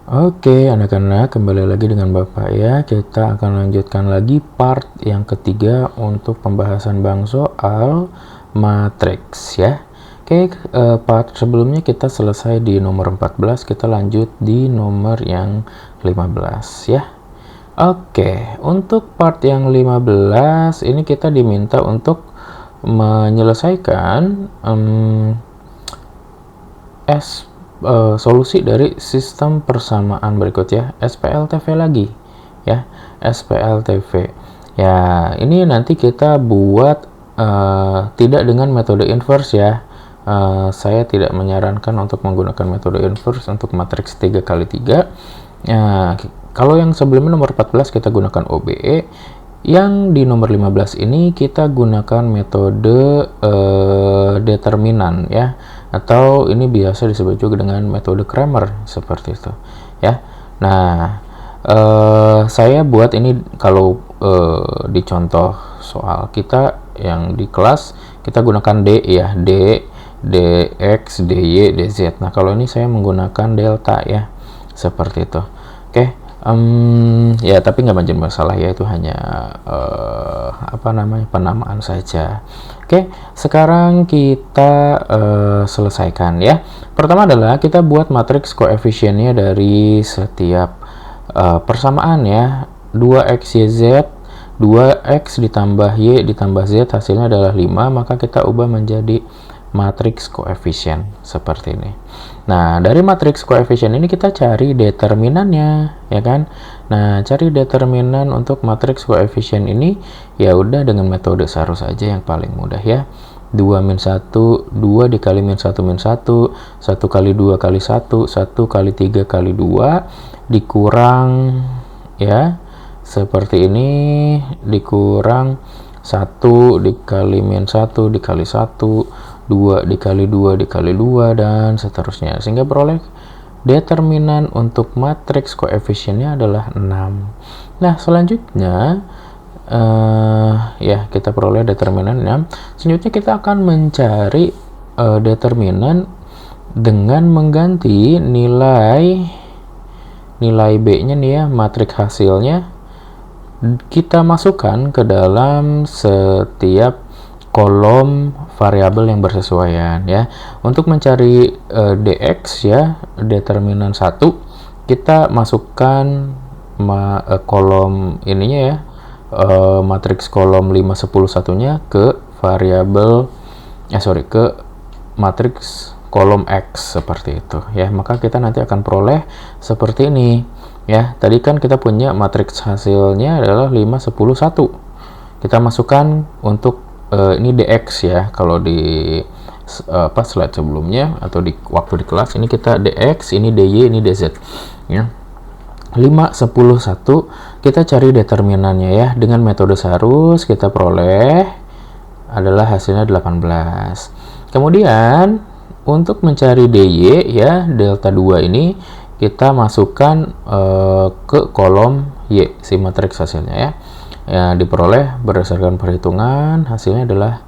Oke, anak-anak, kembali lagi dengan Bapak ya. Kita akan lanjutkan lagi part yang ketiga untuk pembahasan bang soal matriks ya. Oke, part sebelumnya kita selesai di nomor 14, kita lanjut di nomor yang 15 ya. Oke, untuk part yang 15 ini kita diminta untuk menyelesaikan solusi dari sistem persamaan berikut ya, SPLTV lagi ya, SPLTV ya. Ini nanti kita buat tidak dengan metode inverse ya. Saya tidak menyarankan untuk menggunakan metode inverse untuk matriks 3x3 ya. Kalau yang sebelumnya nomor 14 kita gunakan OBE, yang di nomor 15 ini kita gunakan metode determinan ya, atau ini biasa disebut juga dengan metode Cramer seperti itu ya. Nah, saya buat ini kalau di contoh soal kita yang di kelas kita gunakan D ya, dx, dy, dz. Nah, kalau ini saya menggunakan delta ya, seperti itu. Oke. Ya, tapi nggak menjadi masalah ya, itu hanya penamaan saja. Oke, sekarang kita selesaikan ya. Pertama adalah kita buat matriks koefisiennya dari setiap persamaan ya. 2x, yz, 2x ditambah y ditambah z hasilnya adalah 5, maka kita ubah menjadi matriks koefisien seperti ini. Nah, dari matriks koefisien ini kita cari determinannya, ya kan? Nah, cari determinan untuk matriks koefisien ini ya udah dengan metode Sarus aja yang paling mudah ya. 2 min 1, 2 dikali min 1 min 1, 1 kali 2 kali 1, 1 kali 3 kali 2, dikurang ya, seperti ini, dikurang 1 dikali min 1 dikali 1, 2 dikali 2 dikali 2, dan seterusnya, sehingga peroleh determinan untuk matriks koefisiennya adalah 6. Nah, selanjutnya ya, kita peroleh determinan 6. Selanjutnya kita akan mencari determinan dengan mengganti nilai B-nya nih ya, matriks hasilnya kita masukkan ke dalam setiap kolom variabel yang bersesuaian ya. Untuk mencari dx ya, determinan 1, kita masukkan kolom ininya ya, matriks kolom 5 10 1-nya ke variabel ke matriks kolom x seperti itu ya. Maka kita nanti akan peroleh seperti ini ya. Tadi kan kita punya matriks hasilnya adalah 5 10 1. Kita masukkan untuk ini dx ya. Kalau di slide sebelumnya atau di waktu di kelas ini kita dx, ini dy, ini dz ya. 5 10 1 kita cari determinannya ya. Dengan metode Sarus kita peroleh adalah hasilnya 18. Kemudian untuk mencari dy ya, delta 2 ini kita masukkan ke kolom y, si matriks hasilnya ya. Ya, diperoleh berdasarkan perhitungan hasilnya adalah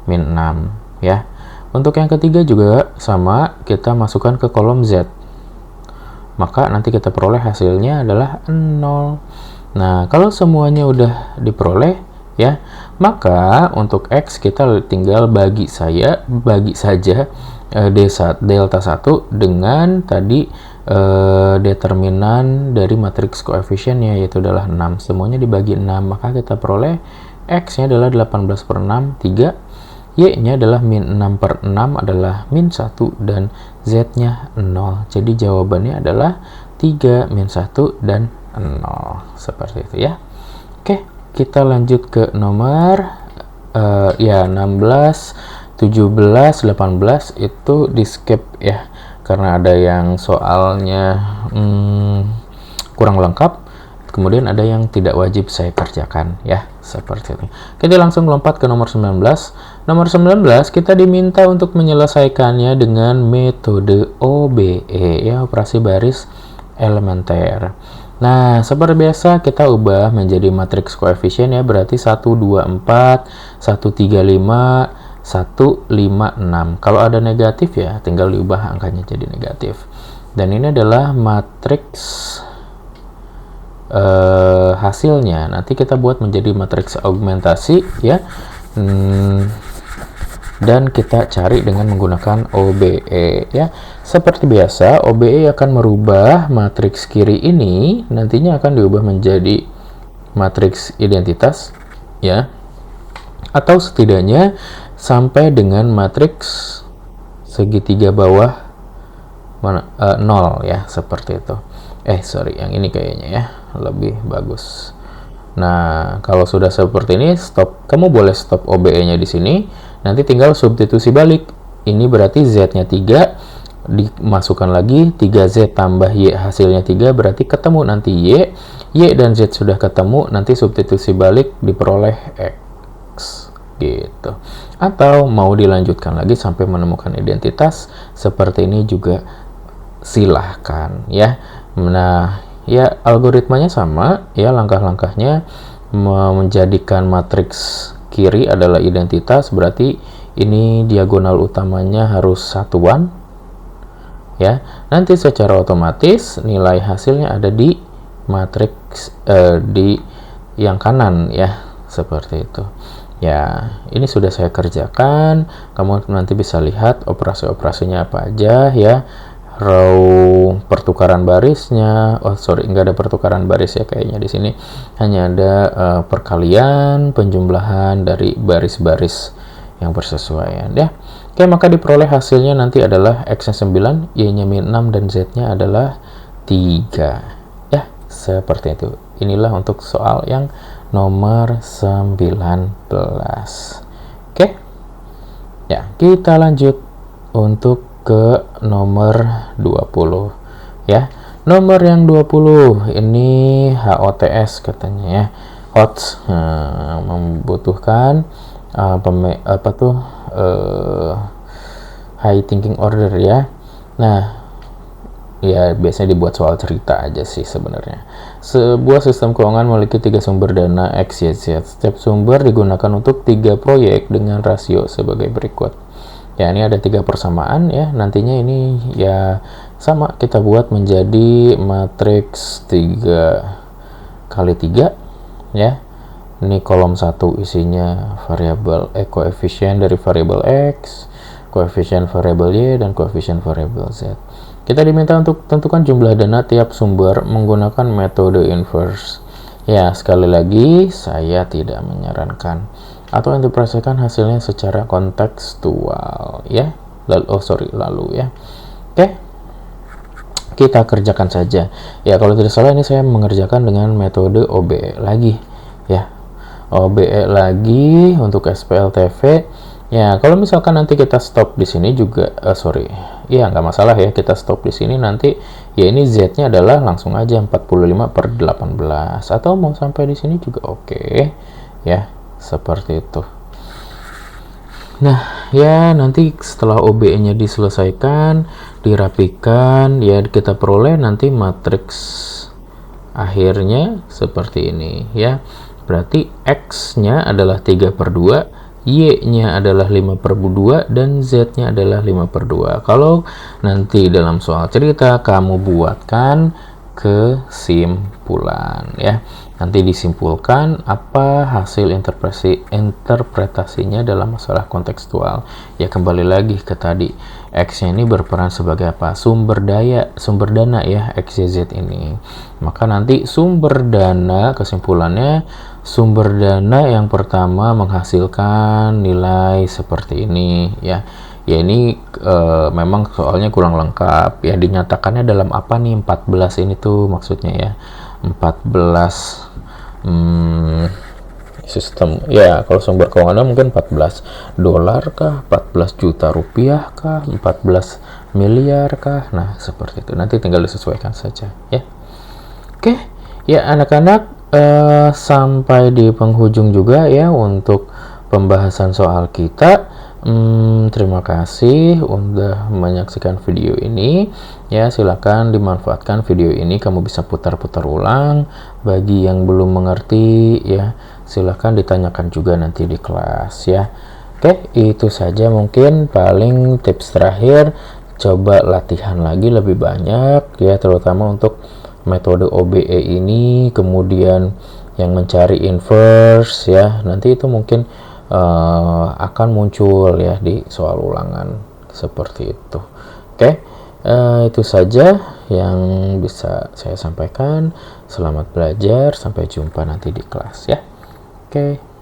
min 6 ya. Untuk yang ketiga juga sama, kita masukkan ke kolom z, maka nanti kita peroleh hasilnya adalah 0. Nah, kalau semuanya udah diperoleh ya, maka untuk x kita tinggal bagi saja delta 1 dengan tadi determinan dari matriks koefisiennya, yaitu adalah 6. Semuanya dibagi 6, maka kita peroleh x nya adalah 18 per 6 3, y nya adalah min 6 per 6 adalah min 1, dan z nya 0. Jadi jawabannya adalah 3 min 1 dan 0 seperti itu ya. Oke, kita lanjut ke nomor 16 17 18 itu di skip ya, karena ada yang soalnya kurang lengkap, kemudian ada yang tidak wajib saya kerjakan ya, seperti itu. Kita langsung lompat ke nomor 19. Nomor 19 kita diminta untuk menyelesaikannya dengan metode OBE ya, operasi baris elementer. Nah, seperti biasa kita ubah menjadi matriks koefisien ya, berarti 1 2 4 1 3 5 1 5 6. Kalau ada negatif ya tinggal diubah angkanya jadi negatif. dan ini adalah matriks hasilnya. Nanti kita buat menjadi matriks augmentasi ya, dan kita cari dengan menggunakan OBE ya. Seperti biasa, OBE akan merubah matriks kiri ini nantinya akan diubah menjadi matriks identitas ya, atau setidaknya sampai dengan matriks segitiga bawah 0 ya, seperti itu. Sorry, yang ini kayaknya ya lebih bagus. Nah, kalau sudah seperti ini, kamu boleh stop OBE-nya di sini. Nanti tinggal substitusi balik. Ini berarti Z-nya 3, dimasukkan lagi 3Z tambah Y, hasilnya 3, berarti ketemu nanti Y. Y dan Z sudah ketemu, nanti substitusi balik diperoleh X gitu. Atau mau dilanjutkan lagi sampai menemukan identitas seperti ini juga silahkan ya. Nah, ya algoritmanya sama ya, langkah-langkahnya menjadikan matriks kiri adalah identitas, berarti ini diagonal utamanya harus satuan ya. Nanti secara otomatis nilai hasilnya ada di matriks di yang kanan ya, seperti itu ya. Ini sudah saya kerjakan, kamu nanti bisa lihat operasi-operasinya apa aja ya. Row pertukaran barisnya, nggak ada pertukaran baris ya kayaknya di sini, hanya ada perkalian penjumlahan dari baris-baris yang bersesuaian ya. Oke, maka diperoleh hasilnya nanti adalah X-nya 9, Y-nya -6, dan Z-nya adalah 3 ya, seperti itu. Inilah untuk soal yang nomor 19. Oke ya, kita lanjut untuk ke nomor 20 ya. Nomor yang 20 ini HOTS katanya ya. HOTS membutuhkan high thinking order ya. Nah, ya biasanya dibuat soal cerita aja sih sebenarnya. Sebuah sistem keuangan memiliki 3 sumber dana X, Y, Z. Setiap sumber digunakan untuk 3 proyek dengan rasio sebagai berikut. Ya, ini ada 3 persamaan ya. Nantinya ini ya sama, kita buat menjadi matriks 3 kali 3 ya. Ini kolom 1 isinya variabel koefisien dari variabel X, koefisien variabel Y, dan koefisien variabel Z. Kita diminta untuk tentukan jumlah dana tiap sumber menggunakan metode inverse. Ya, sekali lagi saya tidak menyarankan atau interpretasikan hasilnya secara kontekstual ya. Lalu ya. Oke. Kita kerjakan saja. Ya, kalau tidak salah ini saya mengerjakan dengan metode OBE lagi ya. OBE lagi untuk SPLTV. Ya, kalau misalkan nanti kita stop di sini juga ya nggak masalah ya, kita stop di sini nanti ya, ini Z-nya adalah langsung aja 45/18 atau mau sampai di sini juga oke ya, seperti itu. Nah, ya nanti setelah OBE-nya diselesaikan, dirapikan, ya kita peroleh nanti matriks akhirnya seperti ini ya. Berarti X-nya adalah 3/2, Y-nya adalah 5/2, dan Z-nya adalah 5/2. Kalau nanti dalam soal cerita kamu buatkan kesimpulan ya. Nanti disimpulkan apa hasil interpretasinya dalam masalah kontekstual. Ya, kembali lagi ke tadi, X-nya ini berperan sebagai apa? Sumber dana ya, X, Y, Z ini. Maka nanti sumber dana, kesimpulannya sumber dana yang pertama menghasilkan nilai seperti ini ya. Ya, ini memang soalnya kurang lengkap ya, dinyatakannya dalam apa nih 14 ini tuh maksudnya ya. 14 sistem ya, kalau sumber keuangan mungkin 14 dolar kah, 14 juta rupiah kah, 14 miliar kah. Nah, seperti itu, nanti tinggal disesuaikan saja ya. Oke ya anak-anak, sampai di penghujung juga ya untuk pembahasan soal kita. Terima kasih udah menyaksikan video ini ya. Silakan dimanfaatkan video ini, kamu bisa putar-putar ulang. Bagi yang belum mengerti ya, silakan ditanyakan juga nanti di kelas ya. Oke, itu saja mungkin paling tips terakhir. coba latihan lagi lebih banyak ya, terutama untuk metode OBE ini, kemudian yang mencari inverse ya, nanti itu mungkin akan muncul ya di soal ulangan seperti itu. Oke, itu saja yang bisa saya sampaikan. Selamat belajar, sampai jumpa nanti di kelas ya. Oke.